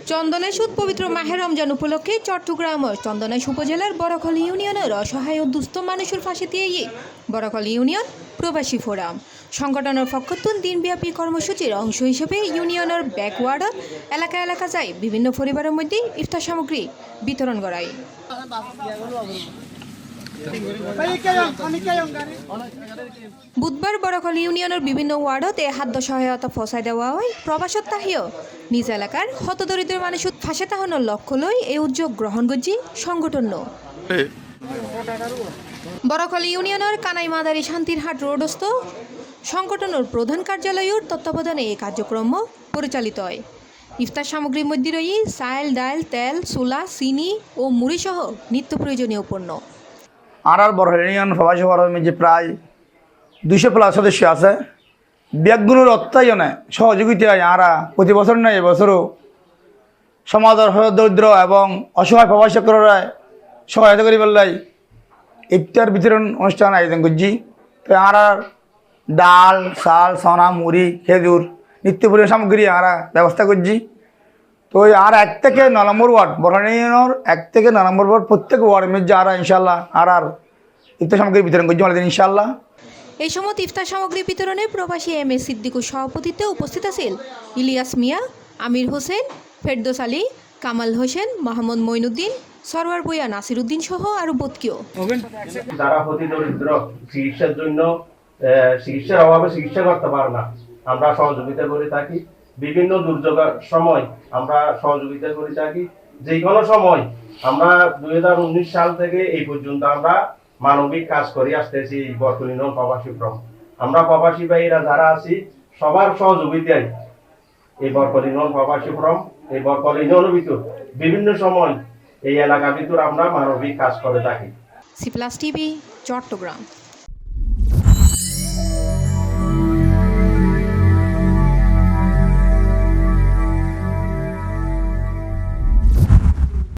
চন্দনাইশ পবিত্র মাহে রমজান উপলক্ষে চট্টগ্রাম ও চন্দনাইশ উপজেলার বড়খল ইউনিয়নের অসহায় ও দুস্থ মানুষের পাশে দিয়ে বড়খল ইউনিয়ন প্রবাসী ফোরাম সংগঠনের পক্ষতুন দিনব্যাপী কর্মসূচির অংশ হিসেবে ইউনিয়নের ব্যাকওয়ার্ড এলাকা এলাকা যায় বিভিন্ন পরিবারের মধ্যে ইফতার সামগ্রী বিতরণ করায়। বুধবার বড়খল ইউনিয়নের বিভিন্ন ওয়ার্ডতে খাদ্য সহায়তা পৌঁছায় দেওয়া হয়। প্রবাসত তাহিও নিজ এলাকার হতদরিদ্র মানুষ ফাঁসে তাহানোর লক্ষ্য লই এই উদ্যোগ গ্রহণ করছি সংগঠন। বড়খল ইউনিয়নের কানাই মাদারি শান্তিরহাট রোডস্থ সংগঠনের প্রধান কার্যালয়ের তত্ত্বাবধানে এই কার্যক্রম পরিচালিত হয়। ইফতার সামগ্রীর মধ্যে রয়েছে চাল, ডাল, তেল, চুলা, চিনি ও মুড়ি সহ নিত্য প্রয়োজনীয় পণ্য। আর বড়খল ইউনিয়ন প্রবাসী ফোরামে যে প্রায় 200+ সদস্য আছে, ব্যাগগুলোর অত্যায়নে সহযোগিতায় আরা প্রতি বছর নয় এবছরও সমাজের দরিদ্র এবং অসহায় প্রবাসীরা সহায়তা করি বললাই ইফতার বিতরণ অনুষ্ঠান আয়োজন করছি। তো আর ডাল, চাল, সোনা, মুড়ি, খেজুর নিত্য প্রয়োজনীয় সামগ্রী আমরা ব্যবস্থা করছি। তো আর 1 থেকে 9 নম্বর ওয়ার্ড বড়খল ইউনিয়নের 1 থেকে 9 নম্বর ওয়ার্ড প্রত্যেক ওয়ার্ডের মধ্যে আর ইনশাল্লাহ আর ইফতার সামগ্রী বিতরণ করছি আমাদের ইনশাল্লাহ। এই সময় ইফতার সামগ্রী বিতরণে প্রবাসী এম.এ. সিদ্দিকুর সভাপতিত্বে উপস্থিত আছেন ইলিয়াস মিয়া, আমির হোসেন, ফেরদৌস আলী, কামাল হোসেন, মোহাম্মদ মঈনুদ্দিন, সরওয়ার ভূঁইয়া, নাসির উদ্দিন সহ আরো বতকিও। যারা অতি দরিদ্র চিকিৎসার জন্য চিকিৎসার অভাবে চিকিৎসা করতে পারে না, আমরা সহযোগিতা করে থাকি। বিভিন্ন দুর্যোগের সময় আমরা সহযোগিতা করে থাকি। যে কোনো সময় আমরা 2019 সাল থেকে এই পর্যন্ত আমরা মানবিক কাজ করে আসতেছি। বড়খল ইউনিয়ন প্রবাসী ফোরাম আমরা প্রবাসী ভাইরা যারা আছি সবার সহযোগিতায় এই বড়খল ইউনিয়ন প্রবাসী ফোরাম এই বড়খল ইউনিয়নের ভিতর বিভিন্ন সময় এই এলাকার ভিতর আমরা মানবিক কাজ করে থাকি। সি+ টিভি, চট্টগ্রাম।